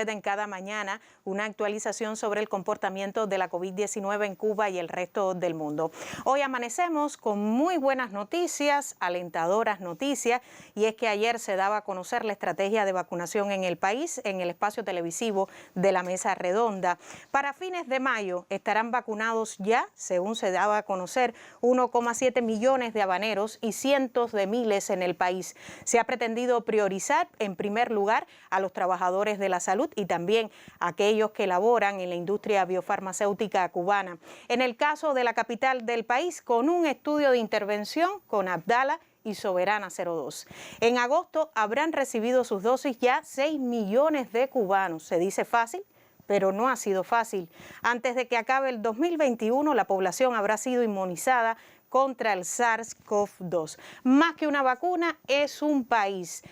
En cada mañana una actualización sobre el comportamiento de la COVID-19 en Cuba y el resto del mundo. Hoy amanecemos con muy buenas noticias, alentadoras noticias, y es que ayer se daba a conocer la estrategia de vacunación en el país en el espacio televisivo de la Mesa Redonda. Para fines de mayo estarán vacunados ya, según se daba a conocer, 1,7 millones de habaneros y cientos de miles en el país. Se ha pretendido priorizar en primer lugar a los trabajadores de la salud y también aquellos que laboran en la industria biofarmacéutica cubana. En el caso de la capital del país, con un estudio de intervención con Abdala y Soberana 02. En agosto habrán recibido sus dosis ya 6 millones de cubanos. Se dice fácil, pero no ha sido fácil. Antes de que acabe el 2021, la población habrá sido inmunizada contra el SARS-CoV-2. Más que una vacuna, es un país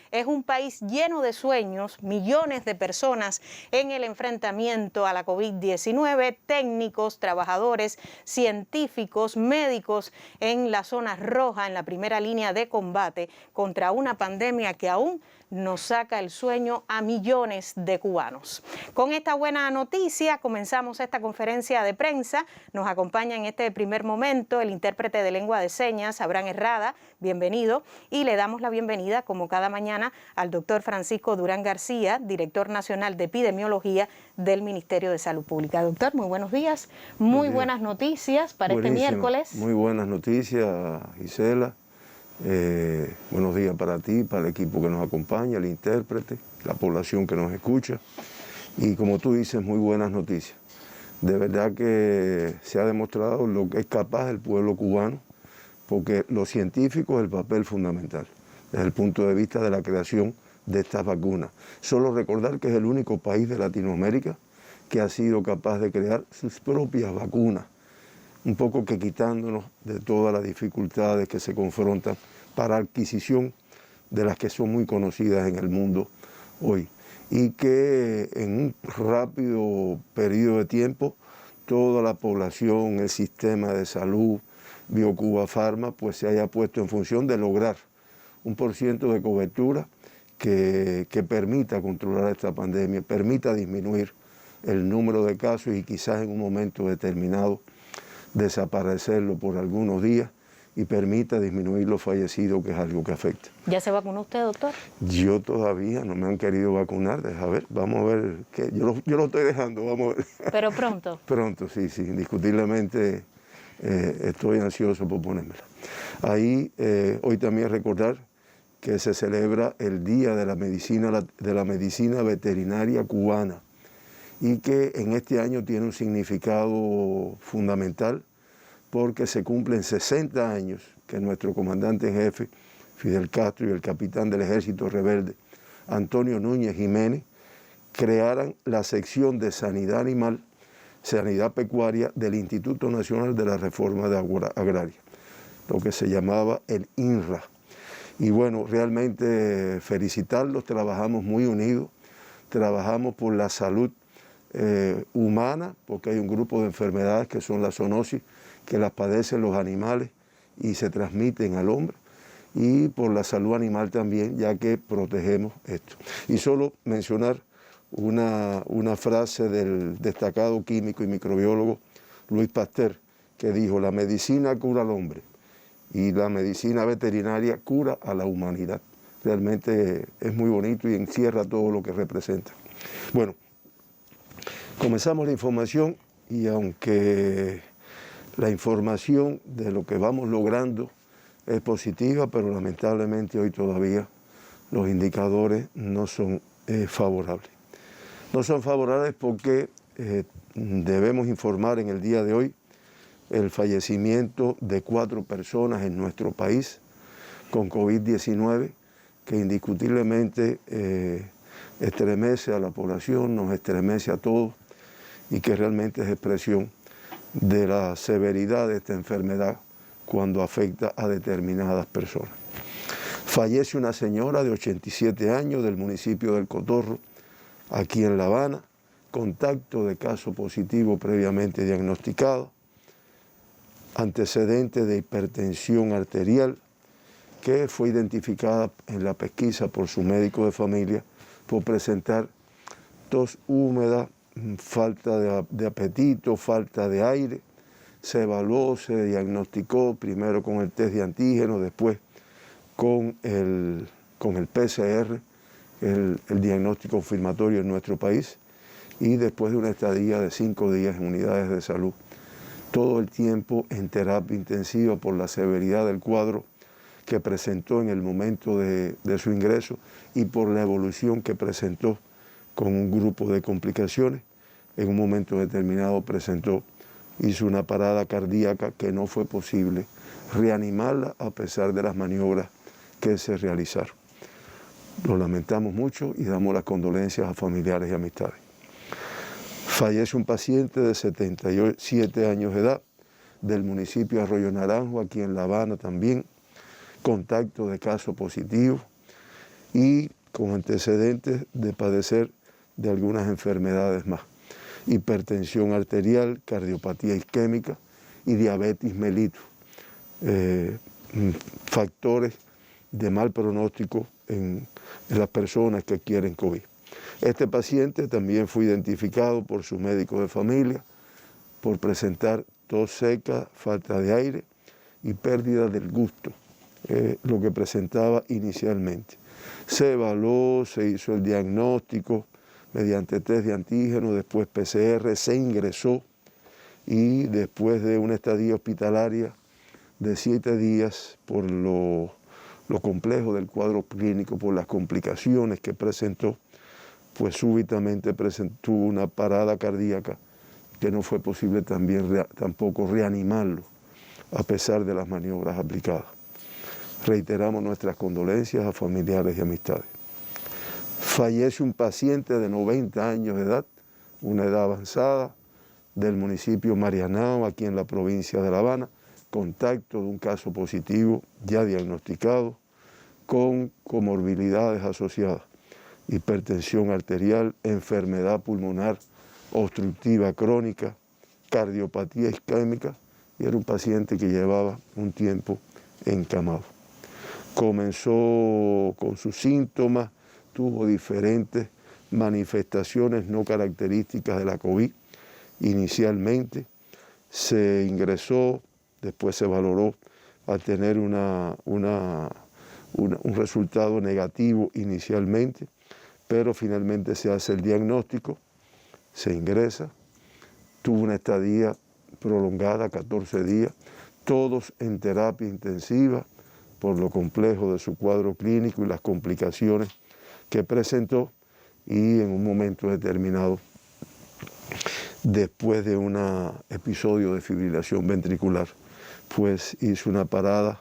lleno de sueños, millones de personas en el enfrentamiento a la COVID-19, técnicos, trabajadores, científicos, médicos en la zona roja, en la primera línea de combate contra una pandemia que aún nos saca el sueño a millones de cubanos. Con esta buena noticia comenzamos esta conferencia de prensa. Nos acompaña en este primer momento el intérprete de lengua de señas, Abraham Herrada, bienvenido, y le damos la bienvenida, como cada mañana, al doctor Francisco Durán García, director nacional de epidemiología del Ministerio de Salud Pública. Doctor, muy buenos días, muy buenas noticias para este miércoles. Muy buenas noticias, Gisela. Buenos días para ti, para el equipo que nos acompaña, el intérprete, la población que nos escucha. Y como tú dices, muy buenas noticias. De verdad que se ha demostrado lo que es capaz el pueblo cubano, porque los científicos el papel fundamental desde el punto de vista de la creación de estas vacunas. Solo recordar que es el único país de Latinoamérica que ha sido capaz de crear sus propias vacunas, un poco que quitándonos de todas las dificultades que se confrontan para adquisición de las que son muy conocidas en el mundo hoy. Y que en un rápido periodo de tiempo toda la población, el sistema de salud, BioCuba Pharma, pues se haya puesto en función de lograr un % de cobertura que permita controlar esta pandemia, permita disminuir el número de casos y quizás en un momento determinado desaparecerlo por algunos días y permita disminuir los fallecidos, que es algo que afecta. ¿Ya se vacunó usted, doctor? Yo todavía no me han querido vacunar, deja ver, vamos a ver, que yo lo estoy dejando, vamos a ver. ¿Pero pronto? Pronto, sí, indiscutiblemente estoy ansioso por ponérmela. Ahí, hoy también recordar que se celebra el Día de la Medicina Veterinaria Cubana, y que en este año tiene un significado fundamental porque se cumplen 60 años que nuestro comandante en jefe, Fidel Castro, y el capitán del ejército rebelde, Antonio Núñez Jiménez, crearan la sección de sanidad animal, sanidad pecuaria del Instituto Nacional de la Reforma Agraria, lo que se llamaba el INRA. Y bueno, realmente felicitarlos, trabajamos muy unidos, trabajamos por la salud humana, porque hay un grupo de enfermedades que son la zoonosis, que las padecen los animales y se transmiten al hombre, y por la salud animal también, ya que protegemos esto. Y solo mencionar una frase del destacado químico y microbiólogo Luis Pasteur, que dijo: la medicina cura al hombre y la medicina veterinaria cura a la humanidad. Realmente es muy bonito y encierra todo lo que representa. Bueno, comenzamos la información, y aunque la información de lo que vamos logrando es positiva, pero lamentablemente hoy todavía los indicadores no son favorables. No son favorables porque debemos informar en el día de hoy el fallecimiento de 4 personas en nuestro país con COVID-19, que indiscutiblemente estremece a la población, nos estremece a todos, y que realmente es expresión de la severidad de esta enfermedad cuando afecta a determinadas personas. Fallece una señora de 87 años del municipio del Cotorro, aquí en La Habana, contacto de caso positivo previamente diagnosticado, antecedente de hipertensión arterial, que fue identificada en la pesquisa por su médico de familia por presentar tos húmeda, falta de apetito, falta de aire. Se evaluó, se diagnosticó primero con el test de antígeno, después con el PCR, el diagnóstico confirmatorio en nuestro país, y después de una estadía de 5 días en unidades de salud, todo el tiempo en terapia intensiva por la severidad del cuadro que presentó en el momento de su ingreso y por la evolución que presentó con un grupo de complicaciones. En un momento determinado hizo una parada cardíaca que no fue posible reanimarla a pesar de las maniobras que se realizaron. Lo lamentamos mucho y damos las condolencias a familiares y amistades. Fallece un paciente de 77 años de edad del municipio de Arroyo Naranjo, aquí en La Habana también, contacto de caso positivo y con antecedentes de padecer de algunas enfermedades más: hipertensión arterial, cardiopatía isquémica y diabetes mellitus, factores de mal pronóstico en las personas que adquieren COVID. Este paciente también fue identificado por su médico de familia por presentar tos seca, falta de aire y pérdida del gusto, lo que presentaba inicialmente. Se evaluó, se hizo el diagnóstico mediante test de antígeno, después PCR, se ingresó y después de una estadía hospitalaria de 7 días por lo complejo del cuadro clínico, por las complicaciones que presentó, pues súbitamente tuvo una parada cardíaca que no fue posible tampoco reanimarlo a pesar de las maniobras aplicadas. Reiteramos nuestras condolencias a familiares y amistades. Fallece un paciente de 90 años de edad, una edad avanzada, del municipio Marianao, aquí en la provincia de La Habana, contacto de un caso positivo ya diagnosticado con comorbilidades asociadas: hipertensión arterial, enfermedad pulmonar obstructiva crónica, cardiopatía isquémica, y era un paciente que llevaba un tiempo encamado. Comenzó con sus síntomas, tuvo diferentes manifestaciones no características de la COVID. Inicialmente se ingresó, después se valoró al tener un resultado negativo inicialmente, pero finalmente se hace el diagnóstico, se ingresa, tuvo una estadía prolongada, 14 días, todos en terapia intensiva por lo complejo de su cuadro clínico y las complicaciones que presentó, y en un momento determinado, después de un episodio de fibrilación ventricular, pues hizo una parada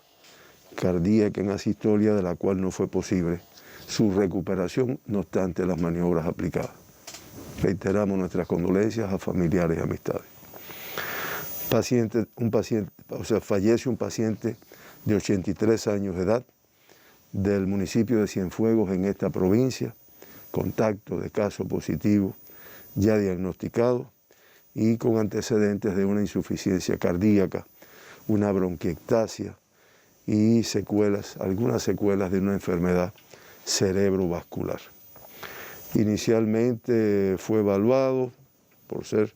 cardíaca en asistolia, de la cual no fue posible su recuperación, no obstante las maniobras aplicadas. Reiteramos nuestras condolencias a familiares y amistades. Fallece un paciente de 83 años de edad del municipio de Cienfuegos, en esta provincia, contacto de caso positivo ya diagnosticado y con antecedentes de una insuficiencia cardíaca, una bronquiectasia y algunas secuelas de una enfermedad cerebrovascular. Inicialmente fue evaluado por ser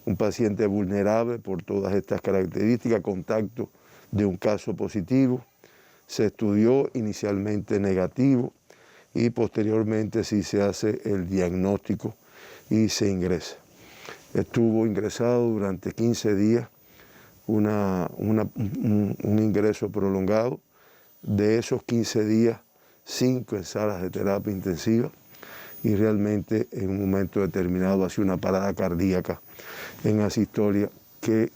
un paciente vulnerable por todas estas características, contacto de un caso positivo. Se estudió inicialmente negativo y posteriormente sí se hace el diagnóstico y se ingresa. Estuvo ingresado durante 15 días, un ingreso prolongado. De esos 15 días, 5 en salas de terapia intensiva, y realmente en un momento determinado hace una parada cardíaca en asistolia que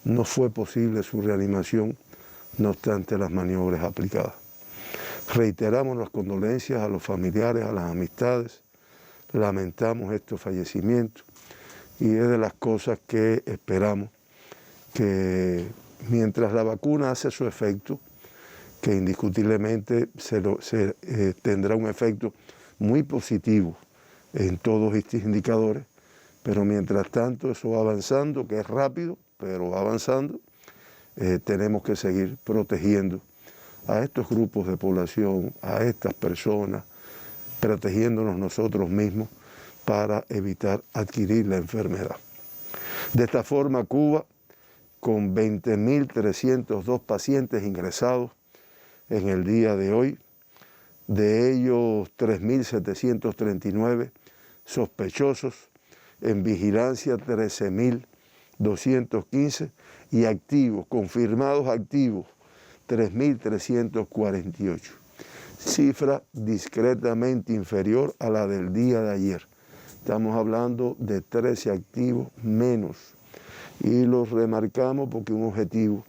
no fue posible su reanimación, no obstante las maniobras aplicadas. Reiteramos las condolencias a los familiares, a las amistades, lamentamos estos fallecimientos y es de las cosas que esperamos que mientras la vacuna hace su efecto, que indiscutiblemente tendrá un efecto muy positivo en todos estos indicadores, pero mientras tanto eso va avanzando, que es rápido, pero va avanzando, tenemos que seguir protegiendo a estos grupos de población, a estas personas, protegiéndonos nosotros mismos para evitar adquirir la enfermedad. De esta forma, Cuba, con 20.302 pacientes ingresados en el día de hoy, de ellos 3.739 sospechosos, en vigilancia 13.215 y activos, confirmados activos, 3.348. Cifra discretamente inferior a la del día de ayer. Estamos hablando de 13 activos menos. Y los remarcamos porque un objetivo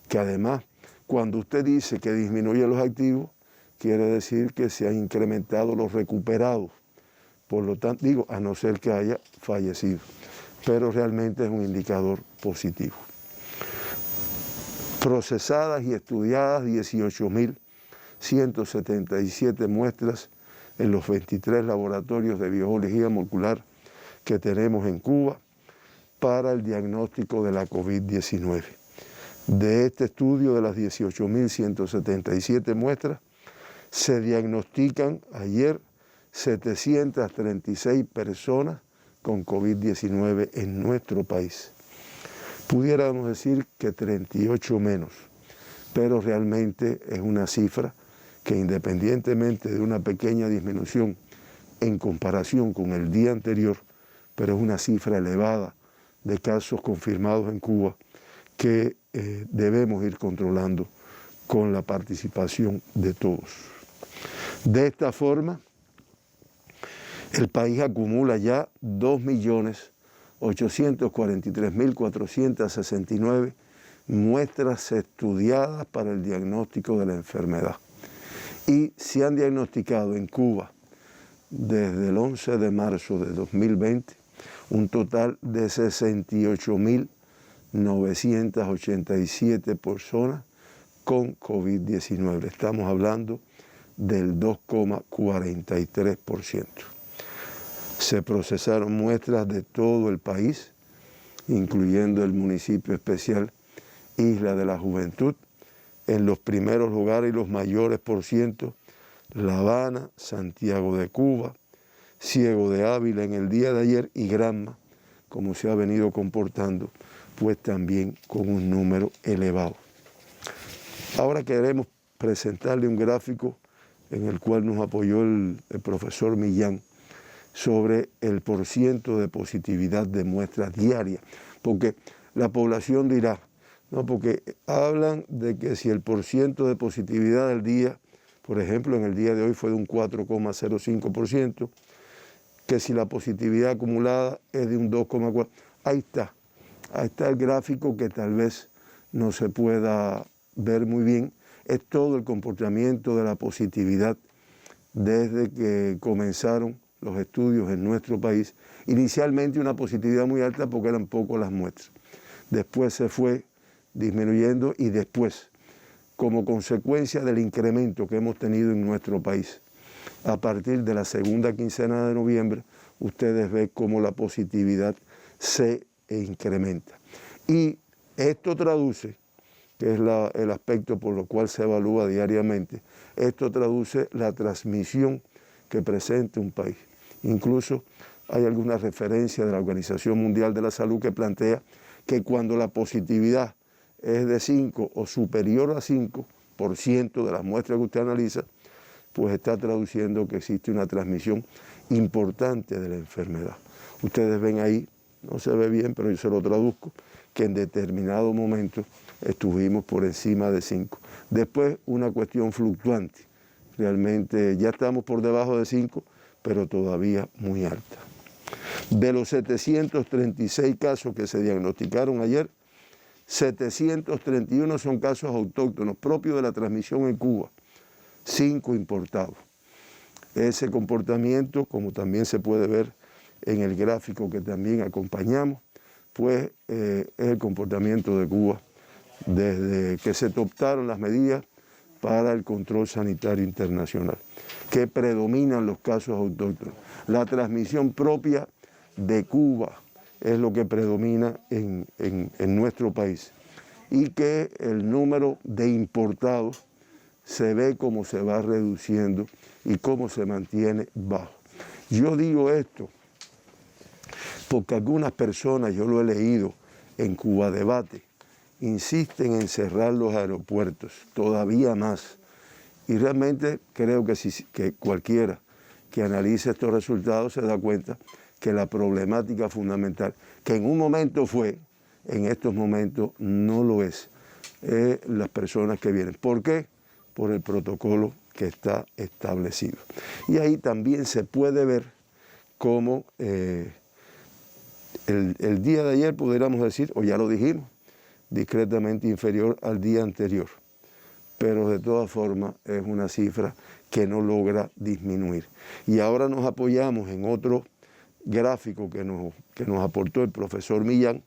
que además, cuando usted dice que disminuye los activos, quiere decir que se han incrementado los recuperados. Por lo tanto, digo, a no ser que haya fallecido. Pero realmente es un indicador positivo. Procesadas y estudiadas 18.177 muestras en los 23 laboratorios de biología molecular que tenemos en Cuba para el diagnóstico de la COVID-19. De este estudio de las 18.177 muestras, se diagnostican ayer 736 personas con COVID-19 en nuestro país. Pudiéramos decir que 38 menos, pero realmente es una cifra que independientemente de una pequeña disminución en comparación con el día anterior, pero es una cifra elevada de casos confirmados en Cuba que debemos ir controlando con la participación de todos. De esta forma, el país acumula ya 2.843.469 muestras estudiadas para el diagnóstico de la enfermedad. Y se han diagnosticado en Cuba desde el 11 de marzo de 2020 un total de 68.987 personas con COVID-19. Estamos hablando del 2,43%. Se procesaron muestras de todo el país, incluyendo el municipio especial Isla de la Juventud, en los primeros lugares y los mayores por ciento, La Habana, Santiago de Cuba, Ciego de Ávila en el día de ayer y Granma, como se ha venido comportando, pues también con un número elevado. Ahora queremos presentarle un gráfico en el cual nos apoyó el profesor Millán sobre el porciento de positividad de muestras diarias, porque la población dirá, no, porque hablan de que si el porciento de positividad del día, por ejemplo, en el día de hoy fue de un 4,05%, que si la positividad acumulada es de un 2,4%. Ahí está el gráfico que tal vez no se pueda ver muy bien. Es todo el comportamiento de la positividad desde que comenzaron los estudios en nuestro país. Inicialmente una positividad muy alta porque eran pocas las muestras. Después se fue disminuyendo y después, como consecuencia del incremento que hemos tenido en nuestro país, a partir de la segunda quincena de noviembre, ustedes ven cómo la positividad se incrementa. Y esto traduce, que es el aspecto por lo cual se evalúa diariamente, esto traduce la transmisión que presenta un país. Incluso hay alguna referencia de la Organización Mundial de la Salud que plantea que cuando la positividad es de 5 o superior a 5% de las muestras que usted analiza, pues está traduciendo que existe una transmisión importante de la enfermedad. Ustedes ven ahí, no se ve bien, pero yo se lo traduzco, que en determinado momento estuvimos por encima de 5. Después una cuestión fluctuante, realmente ya estamos por debajo de 5, pero todavía muy alta. De los 736 casos que se diagnosticaron ayer, 731 son casos autóctonos propios de la transmisión en Cuba, 5 importados. Ese comportamiento, como también se puede ver en el gráfico que también acompañamos, pues es el comportamiento de Cuba desde que se adoptaron las medidas para el control sanitario internacional, que predominan los casos autóctonos. La transmisión propia de Cuba es lo que predomina en nuestro país y que el número de importados se ve cómo se va reduciendo y cómo se mantiene bajo. Yo digo esto porque algunas personas, yo lo he leído en Cuba Debate, insisten en cerrar los aeropuertos todavía más. Y realmente creo que cualquiera que analice estos resultados se da cuenta que la problemática fundamental, que en un momento fue, en estos momentos no lo es, las personas que vienen. ¿Por qué? Por el protocolo que está establecido. Y ahí también se puede ver cómo el día de ayer, pudiéramos decir, o ya lo dijimos, discretamente inferior al día anterior. Pero de todas formas es una cifra que no logra disminuir. Y ahora nos apoyamos en otro gráfico que nos aportó el profesor Millán,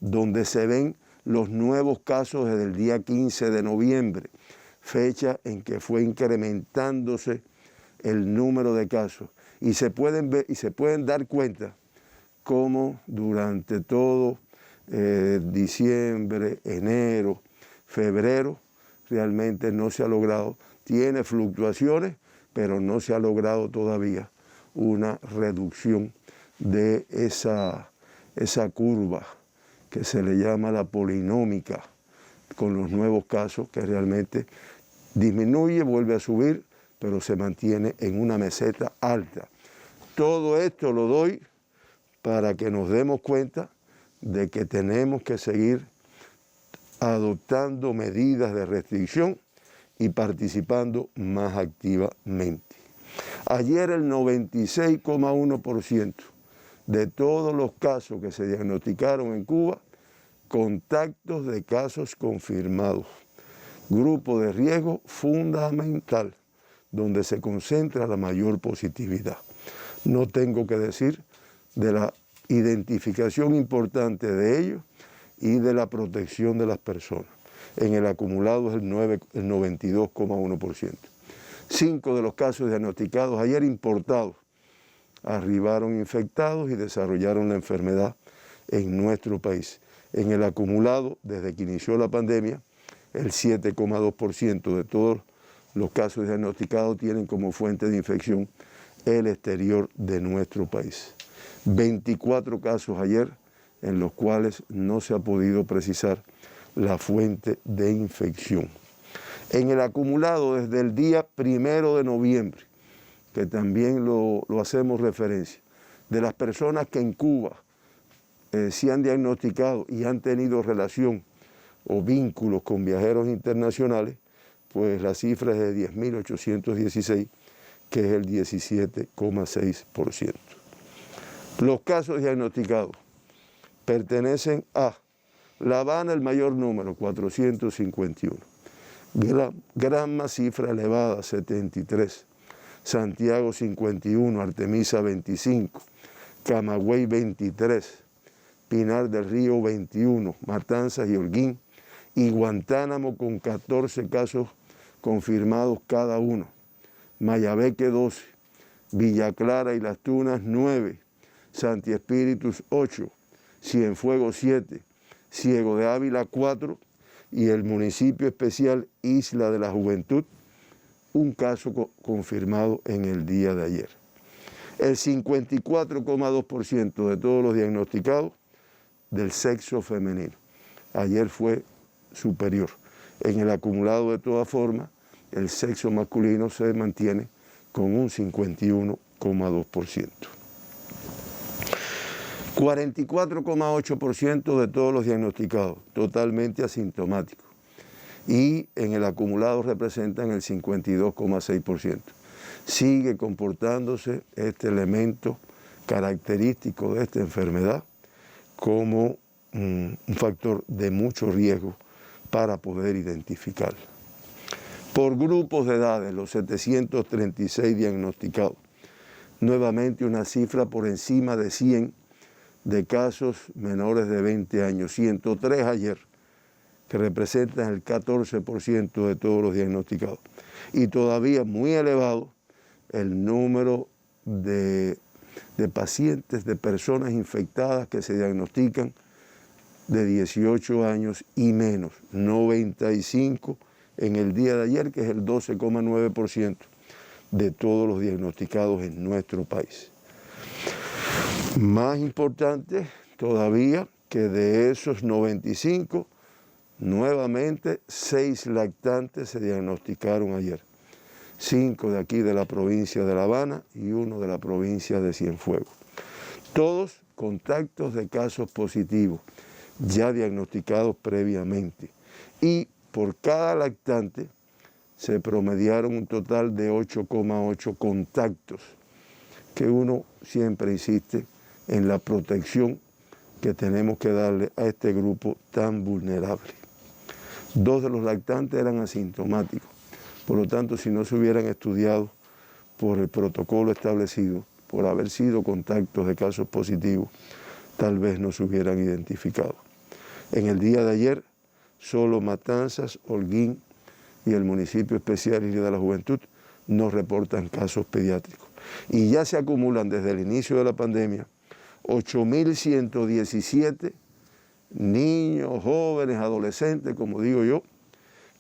donde se ven los nuevos casos desde el día 15 de noviembre, fecha en que fue incrementándose el número de casos. Y se pueden ver y se pueden dar cuenta cómo durante todo diciembre, enero, febrero, realmente no se ha logrado, tiene fluctuaciones, pero no se ha logrado todavía una reducción de esa curva que se le llama la polinómica, con los nuevos casos, que realmente disminuye, vuelve a subir, pero se mantiene en una meseta alta. Todo esto lo doy para que nos demos cuenta de que tenemos que seguir adoptando medidas de restricción y participando más activamente. Ayer el 96,1% de todos los casos que se diagnosticaron en Cuba, contactos de casos confirmados. Grupo de riesgo fundamental, donde se concentra la mayor positividad. No tengo que decir de la identificación importante de ellos y de la protección de las personas. En el acumulado es el 92,1%. 5 de los casos diagnosticados ayer importados arribaron infectados y desarrollaron la enfermedad en nuestro país. En el acumulado, desde que inició la pandemia, el 7,2% de todos los casos diagnosticados tienen como fuente de infección el exterior de nuestro país. 24 casos ayer en los cuales no se ha podido precisar la fuente de infección. En el acumulado desde el día 1 de noviembre, que también lo hacemos referencia, de las personas que en Cuba se han diagnosticado y han tenido relación o vínculos con viajeros internacionales, pues la cifra es de 10.816, que es el 17,6%. Los casos diagnosticados pertenecen a La Habana, el mayor número, 451. Granma, cifra elevada, 73. Santiago, 51. Artemisa, 25. Camagüey, 23. Pinar del Río, 21. Matanzas y Holguín. Y Guantánamo, con 14 casos confirmados cada uno. Mayabeque, 12. Villa Clara y Las Tunas, 9. Santi Espíritus, 8. Cienfuegos, 7. Ciego de Ávila, 4. Y el municipio especial Isla de la Juventud, un caso confirmado en el día de ayer. El 54,2% de todos los diagnosticados del sexo femenino. Ayer fue superior. En el acumulado, de todas formas, el sexo masculino se mantiene con un 51,2%. 44,8% de todos los diagnosticados, totalmente asintomáticos. Y en el acumulado representan el 52,6%. Sigue comportándose este elemento característico de esta enfermedad como un factor de mucho riesgo para poder identificarla. Por grupos de edades, los 736 diagnosticados. Nuevamente una cifra por encima de 100 de casos menores de 20 años, 103 ayer, que representan el 14% de todos los diagnosticados. Y todavía muy elevado el número de pacientes, de personas infectadas que se diagnostican de 18 años y menos, 95 en el día de ayer, que es el 12,9% de todos los diagnosticados en nuestro país. Más importante todavía que de esos 95, nuevamente 6 lactantes se diagnosticaron ayer. 5 de aquí de la provincia de La Habana y 1 de la provincia de Cienfuegos. Todos contactos de casos positivos, ya diagnosticados previamente. Y por cada lactante se promediaron un total de 8,8 contactos, que uno siempre insiste en la protección que tenemos que darle a este grupo tan vulnerable. 2 de los lactantes eran asintomáticos, por lo tanto, si no se hubieran estudiado por el protocolo establecido, por haber sido contactos de casos positivos, tal vez no se hubieran identificado. En el día de ayer, solo Matanzas, Holguín y el municipio especial Isla de la Juventud nos reportan casos pediátricos. Y ya se acumulan desde el inicio de la pandemia 8.117 niños, jóvenes, adolescentes, como digo yo,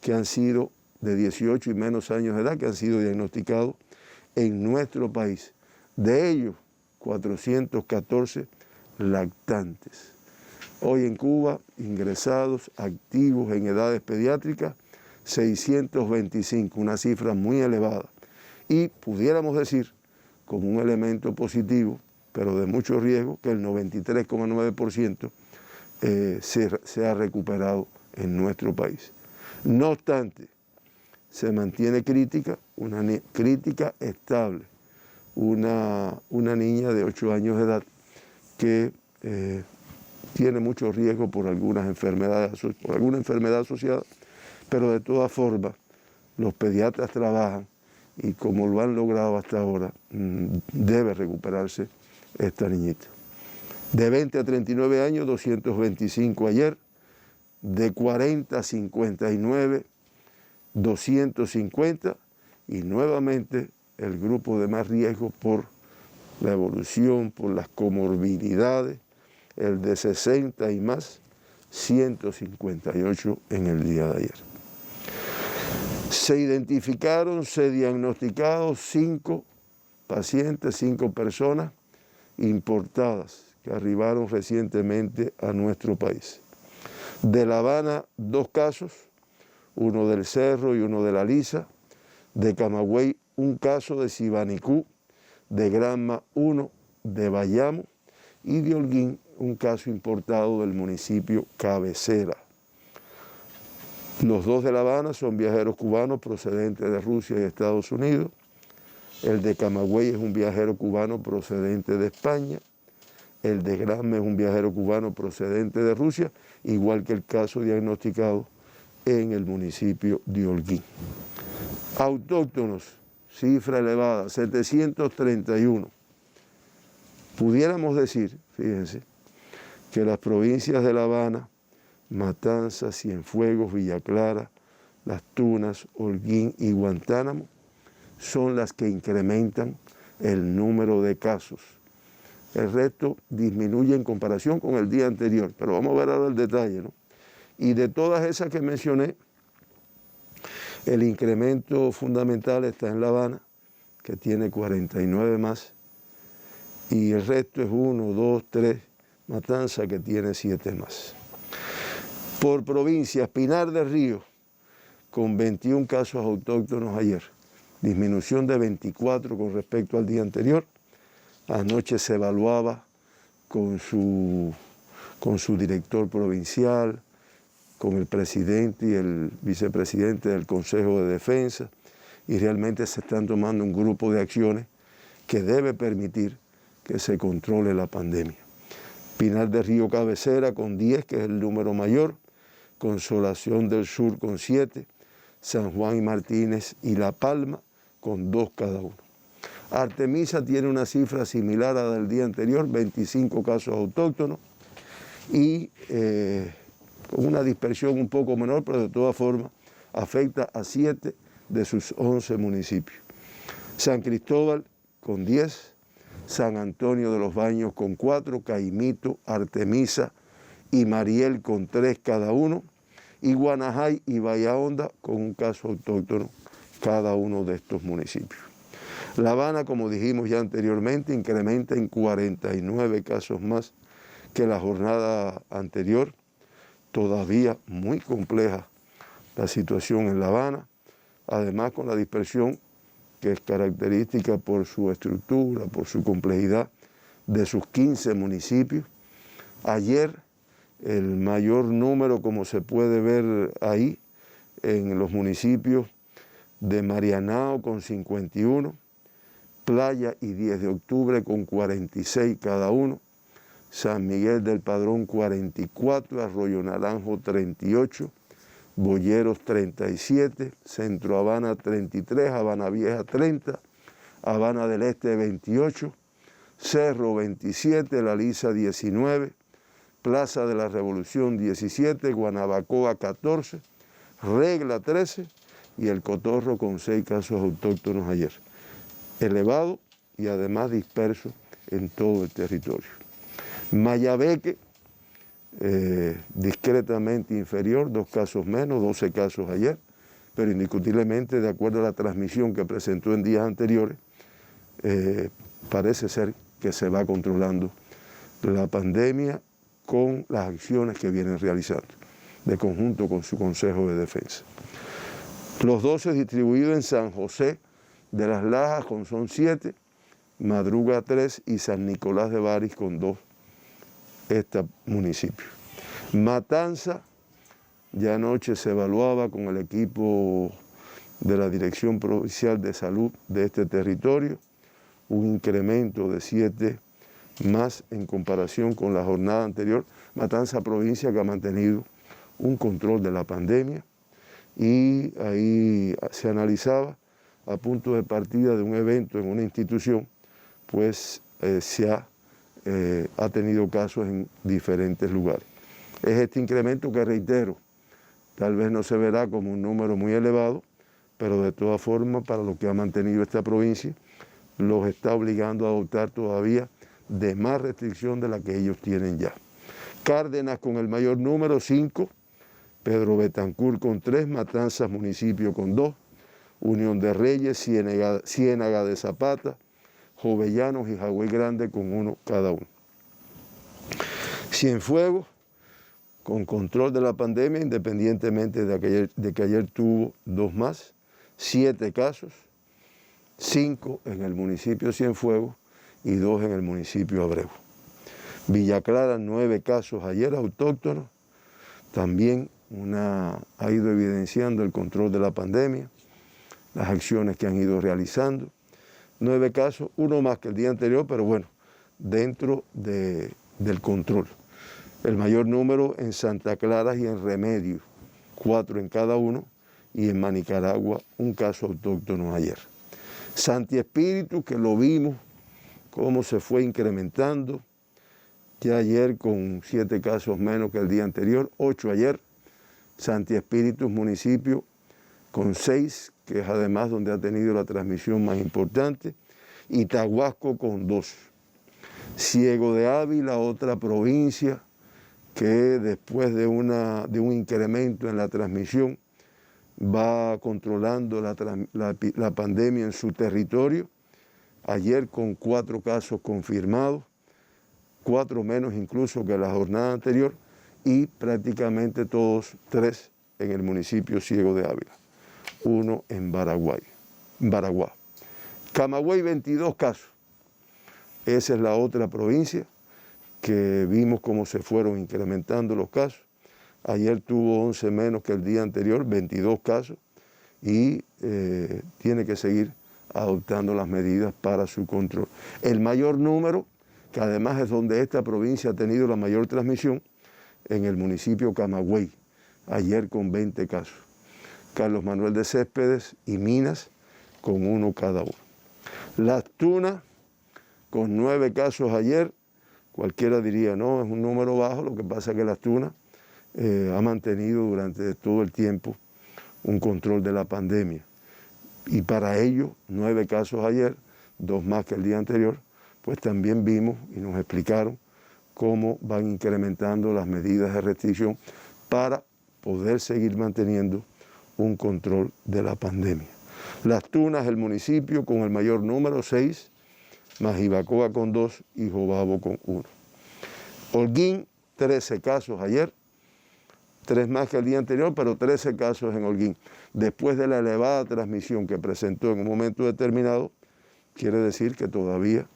que han sido de 18 y menos años de edad, que han sido diagnosticados en nuestro país. De ellos, 414 lactantes. Hoy en Cuba, ingresados, activos en edades pediátricas, 625, una cifra muy elevada. Y pudiéramos decir, como un elemento positivo, pero de mucho riesgo, que el 93,9% se ha recuperado en nuestro país. No obstante, se mantiene crítica, una crítica estable, una niña de 8 años de edad que tiene mucho riesgo por algunas enfermedades, por alguna enfermedad asociada, pero de todas formas los pediatras trabajan y como lo han logrado hasta ahora, debe recuperarse esta niñita. De 20 a 39 años, 225 ayer, de 40 a 59, 250, y nuevamente el grupo de más riesgo por la evolución, por las comorbilidades, el de 60 y más, 158 en el día de ayer. Se identificaron, se diagnosticaron 5 pacientes, 5 personas importadas que arribaron recientemente a nuestro país. De La Habana, 2 casos, uno del Cerro y uno de La Lisa. De Camagüey, 1 caso de Sibanicú. De Granma, 1 de Bayamo. Y de Holguín, 1 caso importado del municipio Cabecera. Los 2 de La Habana son viajeros cubanos procedentes de Rusia y Estados Unidos. El de Camagüey es un viajero cubano procedente de España. El de Granma es un viajero cubano procedente de Rusia, igual que el caso diagnosticado en el municipio de Holguín. Autóctonos, cifra elevada, 731. Pudiéramos decir, fíjense, que las provincias de La Habana, Matanzas, Cienfuegos, Villa Clara, Las Tunas, Holguín y Guantánamo son las que incrementan el número de casos. El resto disminuye en comparación con el día anterior, pero vamos a ver ahora el detalle, ¿no? Y de todas esas que mencioné, el incremento fundamental está en La Habana, que tiene 49 más, y el resto es 1, 2, 3, Matanza, que tiene 7 más. Por provincias, Pinar del Río, con 21 casos autóctonos ayer, disminución de 24 con respecto al día anterior. Anoche se evaluaba con su director provincial, con el presidente y el vicepresidente del Consejo de Defensa, y realmente se están tomando un grupo de acciones que debe permitir que se controle la pandemia. Pinar del Río Cabecera con 10, que es el número mayor, Consolación del Sur con 7, San Juan y Martínez y La Palma con 2 cada uno. Artemisa tiene una cifra similar a la del día anterior, 25 casos autóctonos, y con una dispersión un poco menor, pero de todas formas afecta a 7 de sus 11 municipios. San Cristóbal con 10, San Antonio de los Baños con 4, Caimito, Artemisa y Mariel con 3 cada uno, y Guanajay y Bahía Honda con 1 caso autóctono cada uno de estos municipios. La Habana, como dijimos ya anteriormente, incrementa en 49 casos más que la jornada anterior. Todavía muy compleja la situación en La Habana, además con la dispersión que es característica por su estructura, por su complejidad de sus 15 municipios. Ayer el mayor número, como se puede ver ahí, en los municipios de Marianao con 51, Playa y 10 de Octubre con 46 cada uno, San Miguel del Padrón 44, Arroyo Naranjo 38, Boyeros 37, Centro Habana 33, Habana Vieja 30, Habana del Este 28, Cerro 27, La Lisa 19, Plaza de la Revolución 17, Guanabacoa 14, Regla 13 y El Cotorro con 6 casos autóctonos ayer. Elevado y además disperso en todo el territorio. Mayabeque, discretamente inferior, 2 casos menos, 12 casos ayer, pero indiscutiblemente, de acuerdo a la transmisión que presentó en días anteriores, parece ser que se va controlando la pandemia con las acciones que vienen realizando, de conjunto con su Consejo de Defensa. Los 12 distribuidos en San José de las Lajas son 7, Madruga 3 y San Nicolás de Baris con 2, este municipio. Matanza, ya anoche se evaluaba con el equipo de la Dirección Provincial de Salud de este territorio, un incremento de 7 más en comparación con la jornada anterior. Matanza, provincia que ha mantenido un control de la pandemia, y ahí se analizaba a punto de partida de un evento en una institución, pues ha tenido casos en diferentes lugares. Es este incremento que, reitero, tal vez no se verá como un número muy elevado, pero de todas formas, para lo que ha mantenido esta provincia, los está obligando a adoptar todavía de más restricción de la que ellos tienen ya. Cárdenas con el mayor número, 5, Pedro Betancur con 3, Matanzas municipio con 2, Unión de Reyes, Ciénaga de Zapata, Jovellanos y Jagüey Grande con 1 cada uno. Cienfuegos, con control de la pandemia, independientemente de que ayer tuvo 2 más, 7 casos, 5 en el municipio Cienfuegos y 2 en el municipio Abreu. Villa Clara, 9 casos ayer autóctonos, también ha ido evidenciando el control de la pandemia, las acciones que han ido realizando. 9 casos, 1 más que el día anterior, pero bueno, dentro del control. El mayor número en Santa Clara y en Remedios, 4 en cada uno, y en Manicaragua 1 caso autóctono ayer. Santi Espíritu, que lo vimos, cómo se fue incrementando, ya ayer con 7 casos menos que el día anterior, 8 ayer. Santi Espíritu, municipio con 6, que es además donde ha tenido la transmisión más importante, y Tahuasco con 2. Ciego de Ávila, otra provincia que después de un incremento en la transmisión va controlando la pandemia en su territorio, ayer con 4 casos confirmados, 4 menos incluso que la jornada anterior, y prácticamente todos 3 en el municipio Ciego de Ávila, 1 en Baraguá. Camagüey, 22 casos. Esa es la otra provincia que vimos cómo se fueron incrementando los casos. Ayer tuvo 11 menos que el día anterior, 22 casos, y tiene que seguir adoptando las medidas para su control. El mayor número, que además es donde esta provincia ha tenido la mayor transmisión, en el municipio Camagüey, ayer con 20 casos. Carlos Manuel de Céspedes y Minas con 1 cada uno. Las Tunas con 9 casos ayer. Cualquiera diría, no, es un número bajo, lo que pasa es que Las Tunas ha mantenido durante todo el tiempo un control de la pandemia. Y para ello, 9 casos ayer, 2 más que el día anterior, pues también vimos y nos explicaron cómo van incrementando las medidas de restricción para poder seguir manteniendo un control de la pandemia. Las Tunas, el municipio con el mayor número, 6, Majibacoa con 2 y Jobabo con 1. Holguín, 13 casos ayer, 3 más que el día anterior, pero 13 casos en Holguín. Después de la elevada transmisión que presentó en un momento determinado, quiere decir que todavía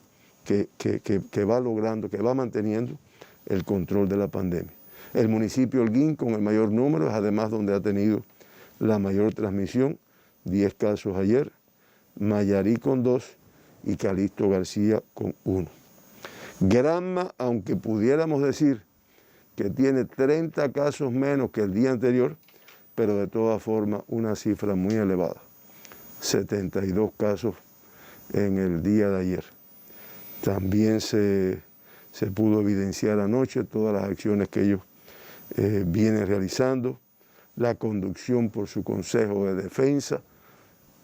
que va logrando, que va manteniendo el control de la pandemia. El municipio Holguín con el mayor número es además donde ha tenido la mayor transmisión, 10 casos ayer, Mayarí con 2 y Calixto García con 1. Granma, aunque pudiéramos decir que tiene 30 casos menos que el día anterior, pero de todas formas una cifra muy elevada, 72 casos en el día de ayer. También se pudo evidenciar anoche todas las acciones que ellos vienen realizando, la conducción por su Consejo de Defensa,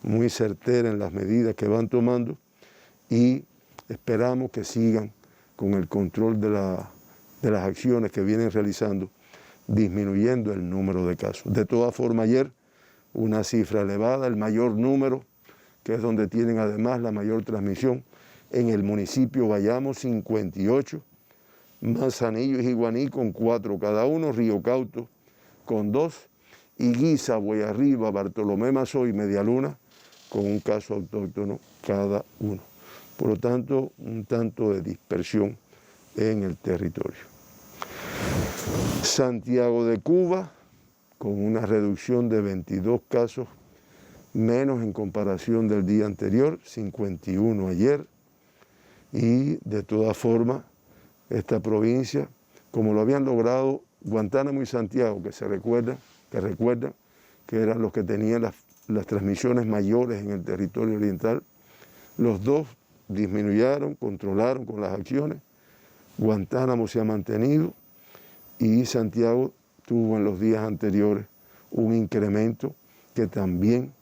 muy certera en las medidas que van tomando, y esperamos que sigan con el control de las acciones que vienen realizando, disminuyendo el número de casos. De todas formas, ayer una cifra elevada, el mayor número, que es donde tienen además la mayor transmisión, en el municipio Bayamo 58, Manzanillo y Jiguaní con 4 cada uno, Río Cauto con 2, y Guisa, Boyarriba, Bartolomé Mazó y Medialuna con un caso autóctono cada uno. Por lo tanto, un tanto de dispersión en el territorio. Santiago de Cuba, con una reducción de 22 casos menos en comparación del día anterior, 51 ayer, y de todas formas, esta provincia, como lo habían logrado Guantánamo y Santiago, que recuerdan que eran los que tenían las transmisiones mayores en el territorio oriental, los dos disminuyeron, controlaron con las acciones. Guantánamo se ha mantenido y Santiago tuvo en los días anteriores un incremento que también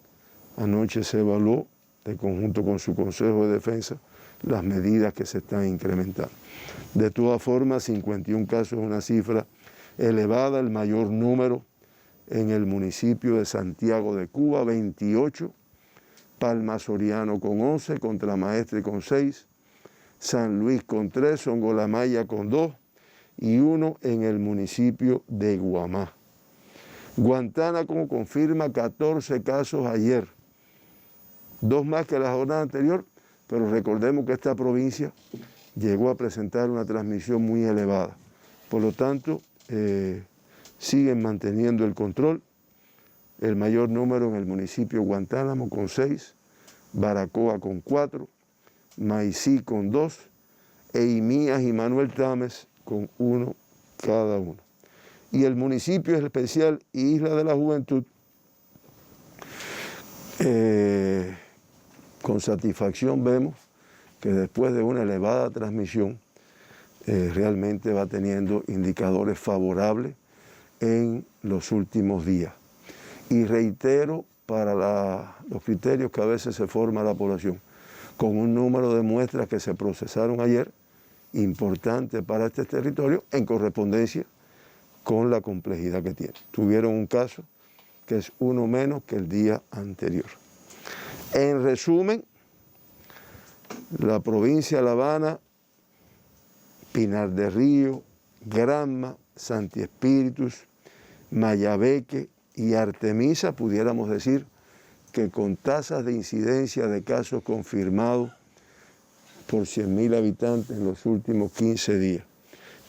anoche se evaluó de conjunto con su Consejo de Defensa las medidas que se están incrementando. De todas formas, 51 casos es una cifra elevada, el mayor número en el municipio de Santiago de Cuba, 28, Palma Soriano con 11, Contramaestre con 6, San Luis con 3, Songolamaya con 2 y 1 en el municipio de Guamá. Guantánamo confirma 14 casos ayer, 2 más que la jornada anterior, pero recordemos que esta provincia llegó a presentar una transmisión muy elevada. Por lo tanto, siguen manteniendo el control. El mayor número en el municipio Guantánamo con 6, Baracoa con 4, Maicí con 2, Eimías y Manuel Tames con 1 cada uno. Y el municipio especial Isla de la Juventud, con satisfacción vemos que después de una elevada transmisión, realmente va teniendo indicadores favorables en los últimos días. Y reitero, para los criterios que a veces se forma la población, con un número de muestras que se procesaron ayer, importante para este territorio, en correspondencia con la complejidad que tiene. Tuvieron un caso que es uno menos que el día anterior. En resumen, la provincia de La Habana, Pinar del Río, Granma, Santi Espíritus, Mayabeque y Artemisa, pudiéramos decir que con tasas de incidencia de casos confirmados por 100.000 habitantes en los últimos 15 días,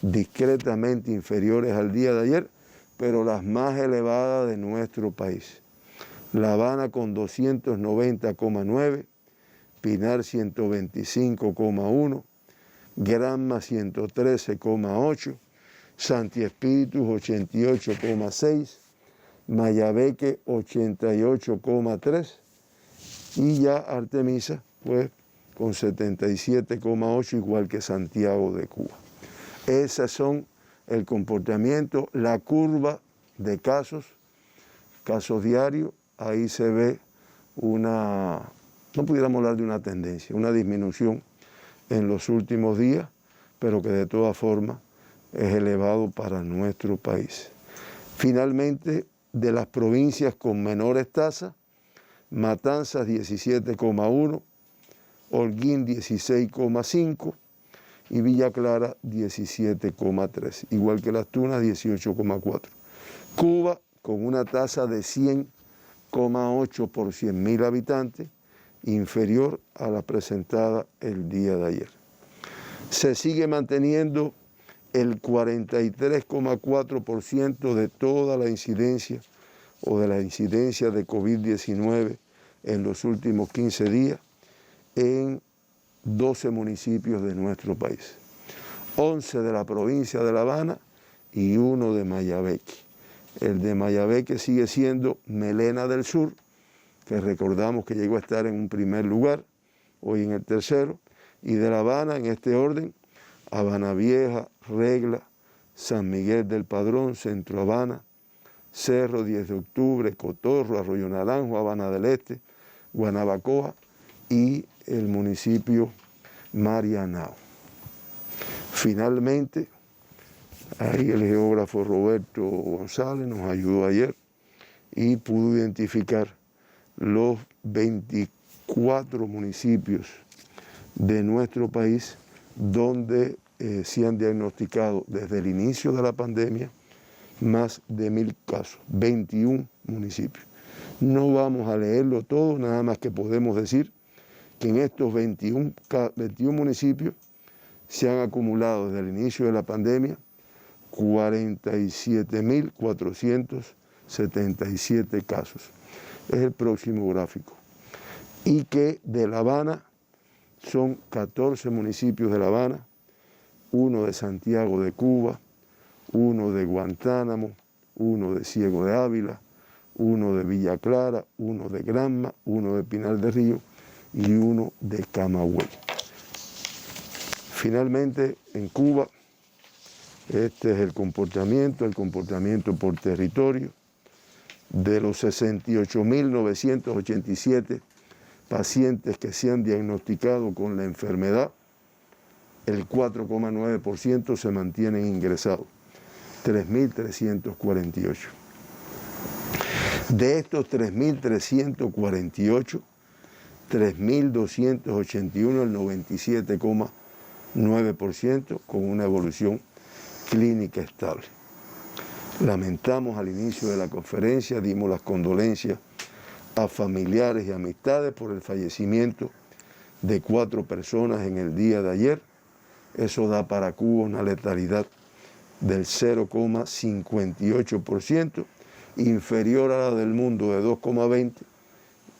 discretamente inferiores al día de ayer, pero las más elevadas de nuestro país. La Habana con 290,9, Pinar 125,1, Granma 113,8, Santi Espíritus 88,6, Mayabeque 88,3 y ya Artemisa pues con 77,8 igual que Santiago de Cuba. Esas son el comportamiento, la curva de casos diarios, ahí se ve una, no pudiéramos hablar de una tendencia, una disminución en los últimos días, pero que de todas formas es elevado para nuestro país. Finalmente, de las provincias con menores tasas, Matanzas 17,1, Holguín 16,5 y Villa Clara 17,3, igual que Las Tunas 18,4. Cuba con una tasa de 100,8 por 100.000 habitantes, inferior a la presentada el día de ayer. Se sigue manteniendo el 43,4% de toda la incidencia o de la incidencia de COVID-19 en los últimos 15 días en 12 municipios de nuestro país, 11 de la provincia de La Habana y 1 de Mayabeque. El de Mayabeque sigue siendo Melena del Sur, que recordamos que llegó a estar en un primer lugar, hoy en el tercero, y de La Habana, en este orden, Habana Vieja, Regla, San Miguel del Padrón, Centro Habana, Cerro, 10 de Octubre, Cotorro, Arroyo Naranjo, Habana del Este, Guanabacoa y el municipio Marianao. Finalmente, ahí el geógrafo Roberto González nos ayudó ayer y pudo identificar los 24 municipios de nuestro país donde se han diagnosticado desde el inicio de la pandemia más de 1.000 casos, 21 municipios. No vamos a leerlo todo, nada más que podemos decir que en estos 21 municipios se han acumulado desde el inicio de la pandemia 47.477 casos. Es el próximo gráfico. Y que de La Habana son 14 municipios de La Habana, 1 de Santiago de Cuba, 1 de Guantánamo, 1 de Ciego de Ávila, 1 de Villa Clara, 1 de Granma, 1 de Pinar del Río y 1 de Camagüey. Finalmente, en Cuba, este es el comportamiento por territorio. De los 68.987 pacientes que se han diagnosticado con la enfermedad, el 4,9% se mantienen ingresados, 3.348. De estos 3.348, 3.281, el 97,9%, con una evolución clínica estable. Lamentamos al inicio de la conferencia, dimos las condolencias a familiares y amistades por el fallecimiento de 4 personas en el día de ayer. Eso da para Cuba una letalidad del 0,58%, inferior a la del mundo de 2,20%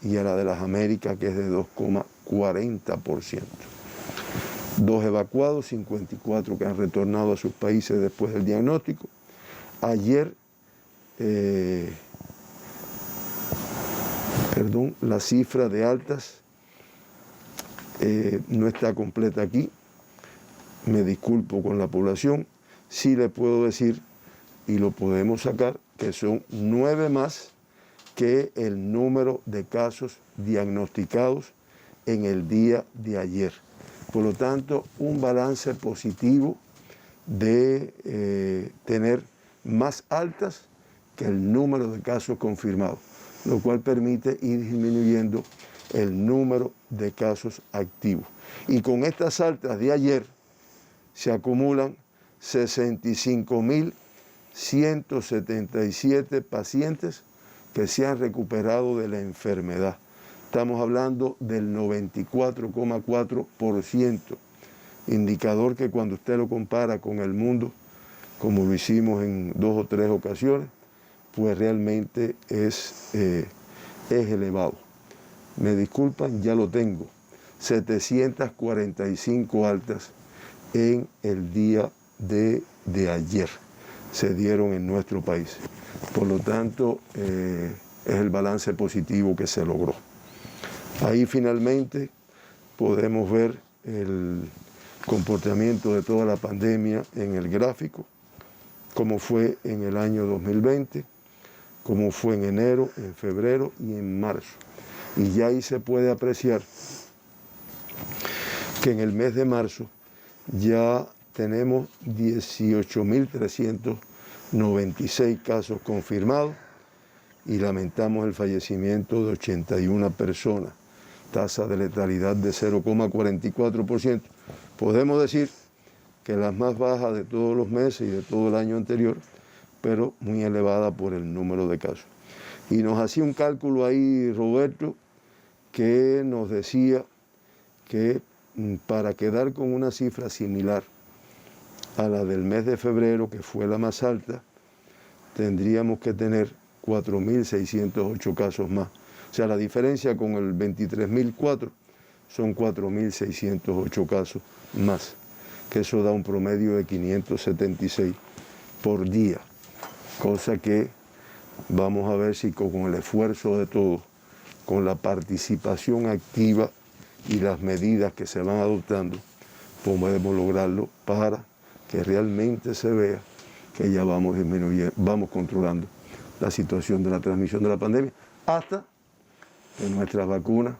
y a la de las Américas, que es de 2,40%. 2 evacuados, 54 que han retornado a sus países después del diagnóstico. Ayer, la cifra de altas no está completa aquí. Me disculpo con la población. Sí le puedo decir, y lo podemos sacar, que son 9 más que el número de casos diagnosticados en el día de ayer. Por lo tanto, un balance positivo de tener más altas que el número de casos confirmados, lo cual permite ir disminuyendo el número de casos activos. Y con estas altas de ayer se acumulan 65.177 pacientes que se han recuperado de la enfermedad. Estamos hablando del 94,4%, indicador que cuando usted lo compara con el mundo, como lo hicimos en 2 o 3 ocasiones, pues realmente es elevado. Me disculpan, ya lo tengo. 745 altas en el día de ayer se dieron en nuestro país. Por lo tanto, es el balance positivo que se logró. Ahí finalmente podemos ver el comportamiento de toda la pandemia en el gráfico, cómo fue en el año 2020, cómo fue en enero, en febrero y en marzo. Y ya ahí se puede apreciar que en el mes de marzo ya tenemos 18.396 casos confirmados, y lamentamos el fallecimiento de 81 personas, tasa de letalidad de 0,44%. Podemos decir que las más bajas de todos los meses y de todo el año anterior, pero muy elevada por el número de casos. Y nos hacía un cálculo ahí, Roberto, que nos decía que para quedar con una cifra similar a la del mes de febrero, que fue la más alta, tendríamos que tener 4.608 casos más. O sea, la diferencia con el 23.004 son 4.608 casos más, que eso da un promedio de 576 por día, cosa que vamos a ver si con el esfuerzo de todos, con la participación activa y las medidas que se van adoptando, podemos lograrlo para que realmente se vea que ya vamos disminuyendo, vamos controlando la situación de la transmisión de la pandemia, hasta que nuestras vacunas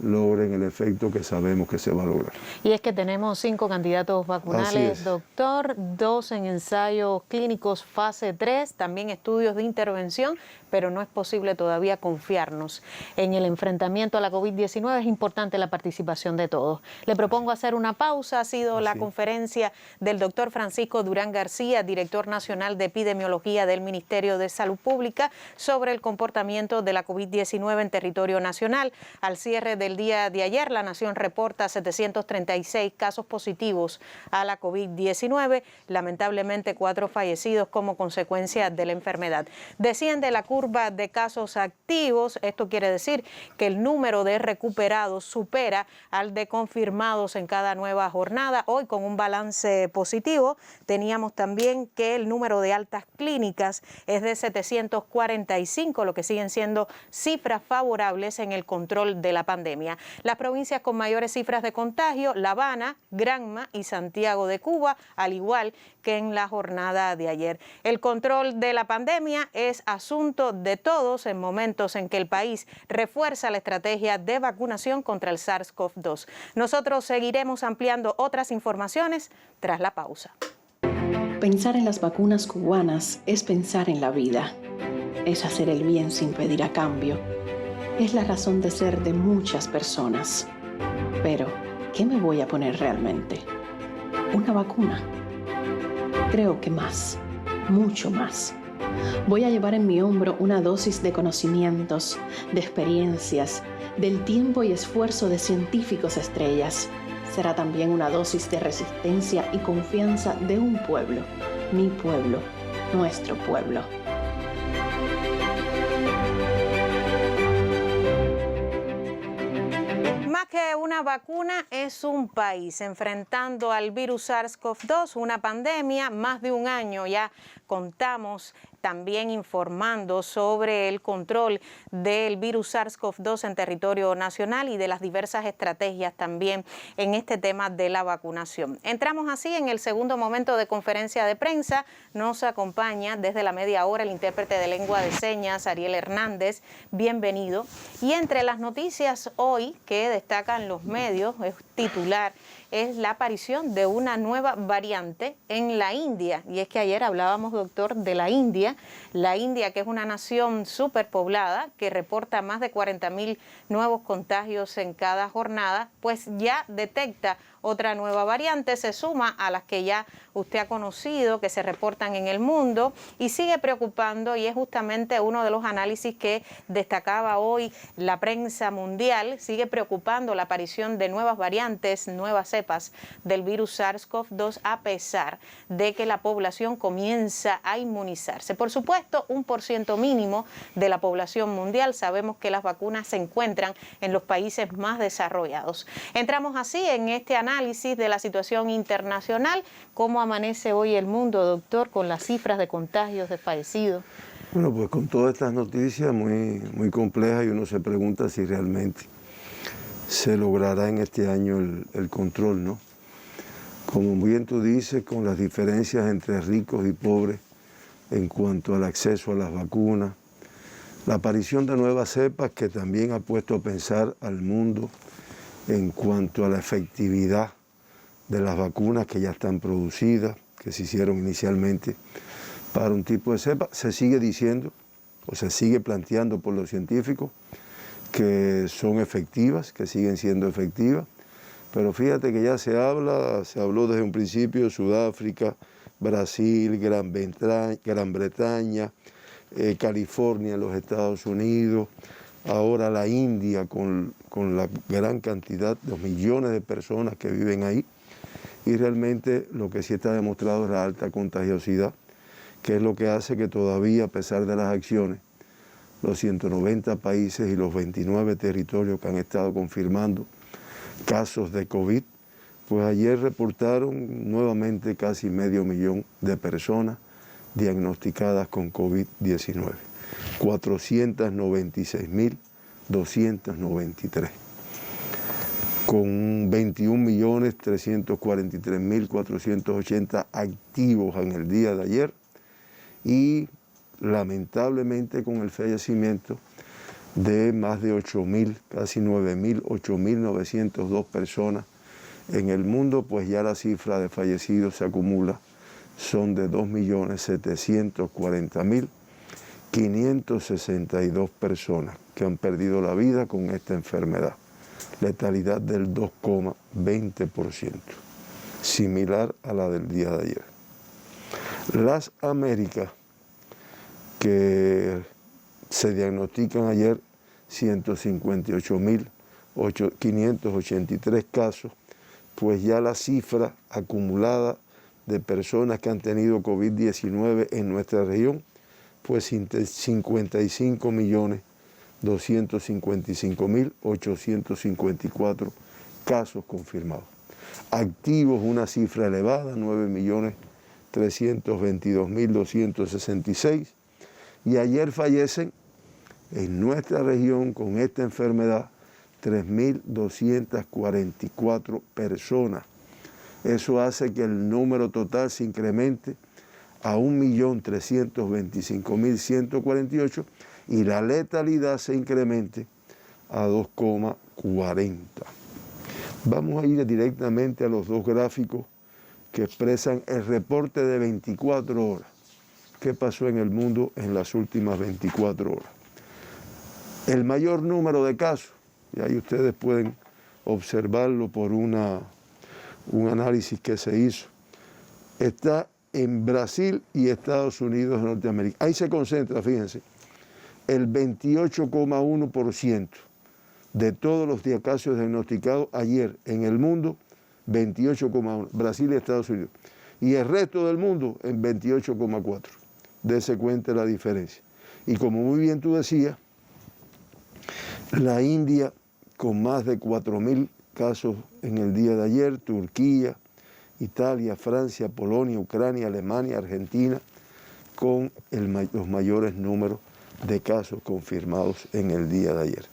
logren el efecto que sabemos que se va a lograr. Y es que tenemos 5 candidatos vacunales, doctor, 2 en ensayos clínicos fase 3, también estudios de intervención, pero no es posible todavía confiarnos en el enfrentamiento a la COVID-19. Es importante la participación de todos. Le propongo hacer una pausa. Ha sido la conferencia del doctor Francisco Durán García, director nacional de epidemiología del Ministerio de Salud Pública, sobre el comportamiento de la COVID-19 en territorio nacional. Al cierre del día de ayer, la nación reporta 736 casos positivos a la COVID-19, lamentablemente 4 fallecidos como consecuencia de la enfermedad. Desciende la curva de casos activos. Esto quiere decir que el número de recuperados supera al de confirmados en cada nueva jornada. Hoy, con un balance positivo, teníamos también que el número de altas clínicas es de 745, lo que siguen siendo cifras favorables en el control de la pandemia. Las provincias con mayores cifras de contagio: La Habana, Granma y Santiago de Cuba, al igual que en la jornada de ayer. El control de la pandemia es asunto de todos en momentos en que el país refuerza la estrategia de vacunación contra el SARS-CoV-2. Nosotros seguiremos ampliando otras informaciones tras la pausa. Pensar en las vacunas cubanas es pensar en la vida. Es hacer el bien sin pedir a cambio. Es la razón de ser de muchas personas. Pero, ¿qué me voy a poner realmente? ¿Una vacuna? Creo que más, mucho más. Voy a llevar en mi hombro una dosis de conocimientos, de experiencias, del tiempo y esfuerzo de científicos estrellas. Será también una dosis de resistencia y confianza de un pueblo, mi pueblo, nuestro pueblo. Más que una vacuna, es un país enfrentando al virus SARS-CoV-2, una pandemia. Más de un año ya contamos también informando sobre el control del virus SARS-CoV-2 en territorio nacional y de las diversas estrategias también en este tema de la vacunación. Entramos así en el segundo momento de conferencia de prensa. Nos acompaña desde la media hora el intérprete de lengua de señas, Ariel Hernández. Bienvenido. Y entre las noticias hoy que destacan los medios, es titular, es la aparición de una nueva variante en la India. Y es que ayer hablábamos, doctor, de la India, que es una nación superpoblada, que reporta más de 40.000 nuevos contagios en cada jornada, pues ya detecta otra nueva variante, se suma a las que ya usted ha conocido, que se reportan en el mundo, y sigue preocupando, y es justamente uno de los análisis que destacaba hoy la prensa mundial. Sigue preocupando la aparición de nuevas variantes, nuevas cepas del virus SARS-CoV-2, a pesar de que la población comienza a inmunizarse. Por supuesto, 1% mínimo de la población mundial. Sabemos que las vacunas se encuentran en los países más desarrollados. Entramos así en este análisis de la situación internacional. ¿Cómo amanece hoy el mundo, doctor, con las cifras de contagios, de fallecidos? Bueno, pues con todas estas noticias muy complejas, y uno se pregunta si realmente se logrará en este año el control, ¿no? Como bien tú dices, con las diferencias entre ricos y pobres en cuanto al acceso a las vacunas, la aparición de nuevas cepas que también ha puesto a pensar al mundo en cuanto a la efectividad de las vacunas que ya están producidas, que se hicieron inicialmente para un tipo de cepa. Se sigue diciendo o se sigue planteando por los científicos, que son efectivas, que siguen siendo efectivas. Pero fíjate que ya se habló desde un principio, Sudáfrica, Brasil, Gran Bretaña, California en los Estados Unidos, ahora la India con la gran cantidad, los millones de personas que viven ahí. Y realmente lo que sí está demostrado es la alta contagiosidad, que es lo que hace que todavía, a pesar de las acciones, los 190 países y los 29 territorios que han estado confirmando casos de COVID, pues ayer reportaron nuevamente casi 500.000 de personas diagnosticadas con COVID-19, 496.293, con 21.343.480 activos en el día de ayer y lamentablemente con el fallecimiento de más de 8.000, casi 9.000, 8.902 personas en el mundo, pues ya la cifra de fallecidos se acumula, son de 2.070.562 personas que han perdido la vida con esta enfermedad. Letalidad del 2,20%, similar a la del día de ayer. Las Américas, que se diagnostican ayer 158.583 casos, pues ya la cifra acumulada de personas que han tenido COVID-19 en nuestra región, pues 55.255.854 casos confirmados. Activos, una cifra elevada, 9.322.266, y ayer fallecen en nuestra región con esta enfermedad 3.244 personas. Eso hace que el número total se incremente a 1.325.148 y la letalidad se incremente a 2,40. Vamos a ir directamente a los dos gráficos que expresan el reporte de 24 horas. ¿Qué pasó en el mundo en las últimas 24 horas? El mayor número de casos, y ahí ustedes pueden observarlo por un análisis que se hizo, está en Brasil y Estados Unidos de Norteamérica. Ahí se concentra, fíjense, el 28,1% de todos los casos diagnosticados ayer en el mundo, 28,1%, Brasil y Estados Unidos. Y el resto del mundo en 28,4%. Dese cuenta la diferencia. Y como muy bien tú decías, la India con más de 4.000 casos en el día de ayer, Turquía, Italia, Francia, Polonia, Ucrania, Alemania, Argentina, con los mayores números de casos confirmados en el día de ayer.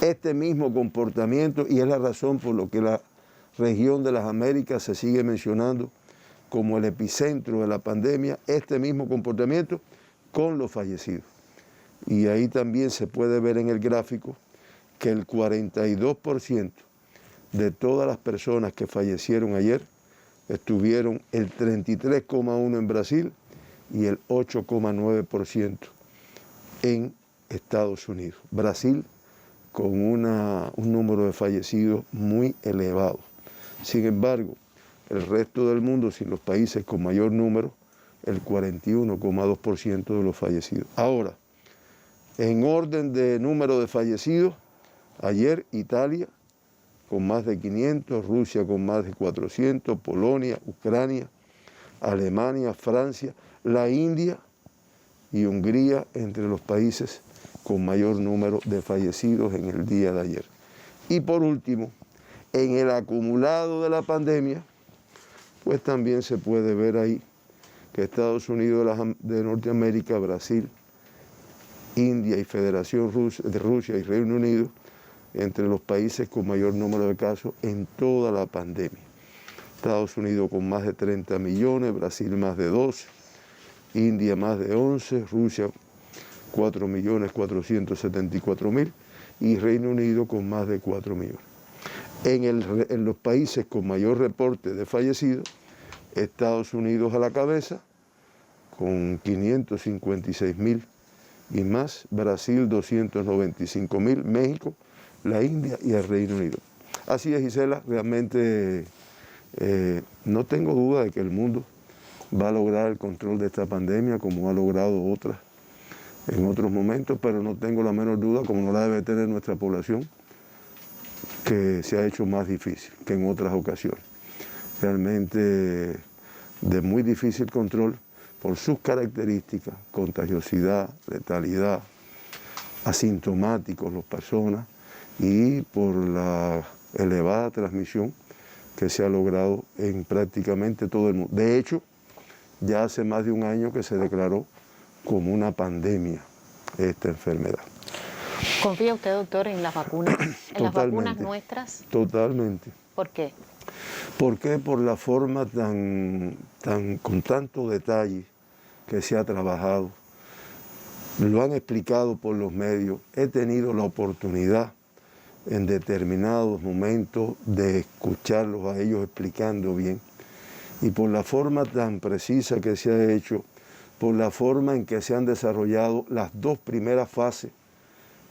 Este mismo comportamiento, y es la razón por la que la región de las Américas se sigue mencionando como el epicentro de la pandemia, este mismo comportamiento con los fallecidos. Y ahí también se puede ver en el gráfico que el 42% de todas las personas que fallecieron ayer estuvieron el 33,1% en Brasil y el 8,9% en Estados Unidos. Brasil con un número de fallecidos muy elevado. Sin embargo, el resto del mundo, sin los países con mayor número, el 41,2% de los fallecidos. Ahora, en orden de número de fallecidos, ayer Italia con más de 500, Rusia con más de 400, Polonia, Ucrania, Alemania, Francia, la India y Hungría entre los países con mayor número de fallecidos en el día de ayer. Y por último, en el acumulado de la pandemia, pues también se puede ver ahí que Estados Unidos de Norteamérica, Brasil, India y Federación de Rusia y Reino Unido, entre los países con mayor número de casos en toda la pandemia. Estados Unidos con más de 30 millones, Brasil más de 12, India más de 11, Rusia 4.474.000 y Reino Unido con más de 4 millones. En los países con mayor reporte de fallecidos, Estados Unidos a la cabeza, con 556.000 y más Brasil 295.000, México, la India y el Reino Unido. Así es, Gisela, realmente no tengo duda de que el mundo va a lograr el control de esta pandemia como ha logrado otras en otros momentos, pero no tengo la menor duda, como no la debe tener nuestra población, que se ha hecho más difícil que en otras ocasiones. Realmente de muy difícil control por sus características, contagiosidad, letalidad, asintomáticos las personas y por la elevada transmisión que se ha logrado en prácticamente todo el mundo. De hecho, ya hace más de un año que se declaró como una pandemia esta enfermedad. ¿Confía usted, doctor, en las vacunas? ¿En las vacunas nuestras? Totalmente. ¿Por qué? ¿Por qué? Por la forma con tanto detalle que se ha trabajado. Lo han explicado por los medios. He tenido la oportunidad en determinados momentos de escucharlos a ellos explicando bien. Y por la forma tan precisa que se ha hecho, por la forma en que se han desarrollado las dos primeras fases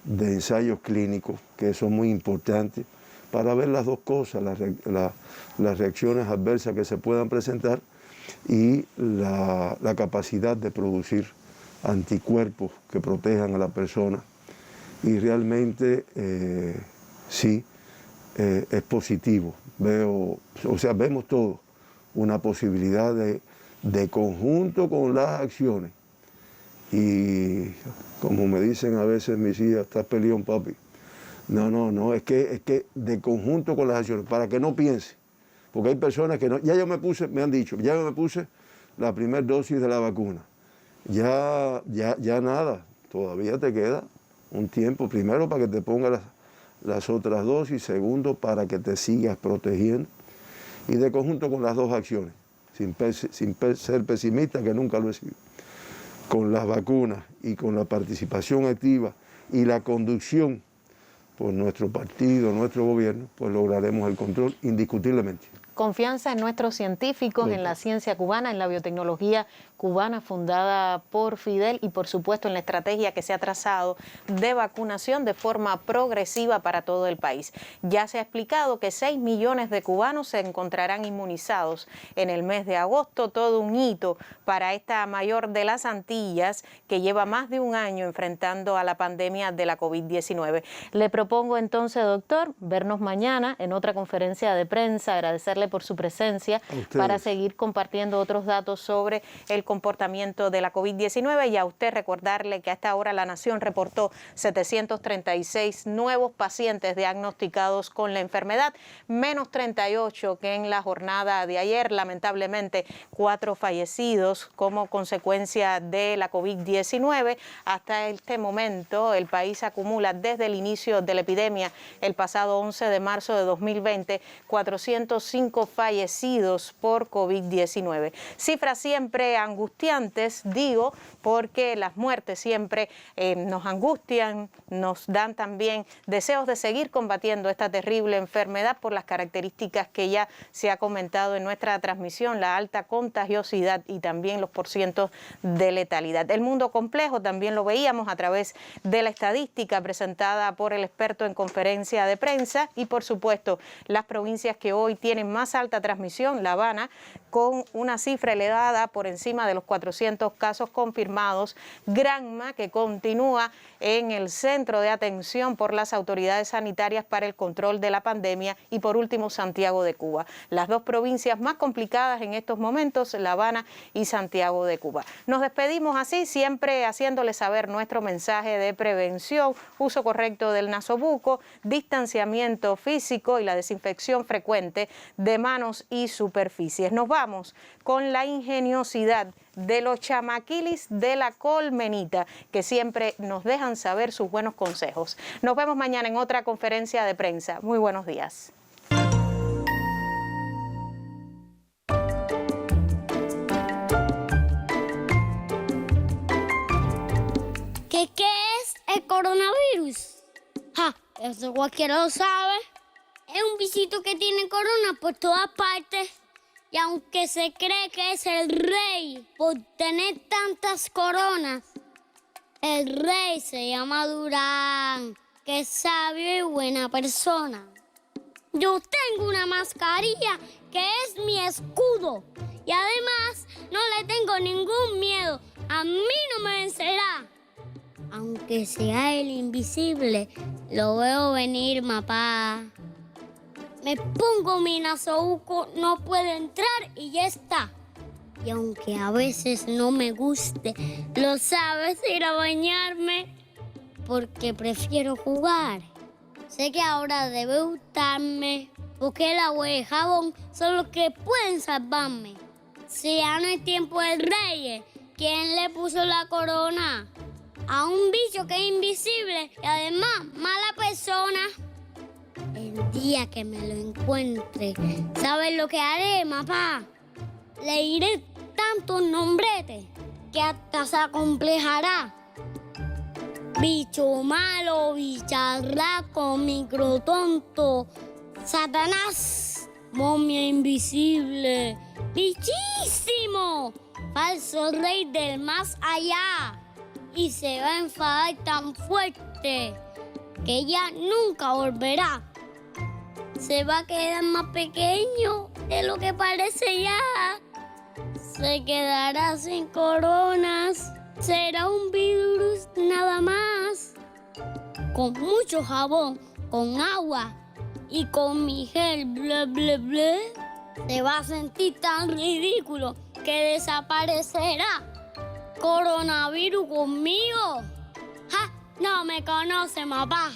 de ensayos clínicos, que son muy importantes, para ver las dos cosas, las reacciones adversas que se puedan presentar y la capacidad de producir anticuerpos que protejan a la persona. Y realmente sí, es positivo. Vemos todo una posibilidad de conjunto con las acciones. Y como me dicen a veces mis hijas, estás peleón, papi. No, es que de conjunto con las acciones, para que no piense. Porque hay personas que no, me han dicho, ya yo me puse la primera dosis de la vacuna. Ya nada, todavía te queda un tiempo, primero para que te pongas las otras dosis, segundo para que te sigas protegiendo. Y de conjunto con las dos acciones, sin ser pesimista, que nunca lo he sido. Con las vacunas y con la participación activa y la conducción por nuestro partido, nuestro gobierno, pues lograremos el control indiscutiblemente. Confianza en nuestros científicos, en la ciencia cubana, en la biotecnología cubana fundada por Fidel y por supuesto en la estrategia que se ha trazado de vacunación de forma progresiva para todo el país. Ya se ha explicado que 6 millones de cubanos se encontrarán inmunizados en el mes de agosto, todo un hito para esta mayor de las Antillas que lleva más de un año enfrentando a la pandemia de la COVID-19. Le propongo entonces, doctor, vernos mañana en otra conferencia de prensa, agradecerle por su presencia para seguir compartiendo otros datos sobre el comportamiento de la COVID-19 y a usted recordarle que a esta hora la Nación reportó 736 nuevos pacientes diagnosticados con la enfermedad, menos 38 que en la jornada de ayer. Lamentablemente, 4 fallecidos como consecuencia de la COVID-19. Hasta este momento, el país acumula desde el inicio de la epidemia, el pasado 11 de marzo de 2020, 405 fallecidos por COVID-19. Cifras siempre angustiantes, digo, porque las muertes siempre nos angustian, nos dan también deseos de seguir combatiendo esta terrible enfermedad por las características que ya se ha comentado en nuestra transmisión, la alta contagiosidad y también los porcientos de letalidad. El mundo complejo también lo veíamos a través de la estadística presentada por el experto en conferencia de prensa y por supuesto las provincias que hoy tienen más alta transmisión, La Habana, con una cifra elevada por encima de los 400 casos confirmados, Granma, que continúa en el centro de atención por las autoridades sanitarias para el control de la pandemia y por último Santiago de Cuba. Las dos provincias más complicadas en estos momentos, La Habana y Santiago de Cuba. Nos despedimos así, siempre haciéndole saber nuestro mensaje de prevención, uso correcto del nasobuco, distanciamiento físico y la desinfección frecuente de manos y superficies. Nos vamos con la ingeniosidad de los chamaquilis de la Colmenita, que siempre nos dejan saber sus buenos consejos. Nos vemos mañana en otra conferencia de prensa. Muy buenos días. ¿Qué es el coronavirus? Eso cualquiera lo sabe. Es un bichito que tiene corona por todas partes. Y aunque se cree que es el rey por tener tantas coronas, El rey se llama Durán, que es sabio y buena persona. Yo tengo una mascarilla que es mi escudo. Y además no le tengo ningún miedo. A mí no me vencerá. Aunque sea el invisible, lo veo venir, papá. Me pongo mi nasobuco, no puede entrar y ya está. Y aunque a veces no me guste, lo sabes, ir a bañarme, porque prefiero jugar. Sé que ahora debe gustarme, porque el agua y el jabón son los que pueden salvarme. Si ya no hay tiempo del rey, ¿quién le puso la corona? A un bicho que es invisible y además mala persona. El día que me lo encuentre, ¿sabes lo que haré, papá? Le diré tantos nombretes que hasta se acomplejará. Bicho malo, bicharraco, microtonto, Satanás, momia invisible, bichísimo, falso rey del más allá. Y se va a enfadar tan fuerte que ya nunca volverá. Se va a quedar más pequeño de lo que parece ya. Se quedará sin coronas. Será un virus nada más. Con mucho jabón, con agua y con mi gel ble ble ble. Se va a sentir tan ridículo que desaparecerá. ¿Coronavirus conmigo? ¡Ja! No me conoce, papá.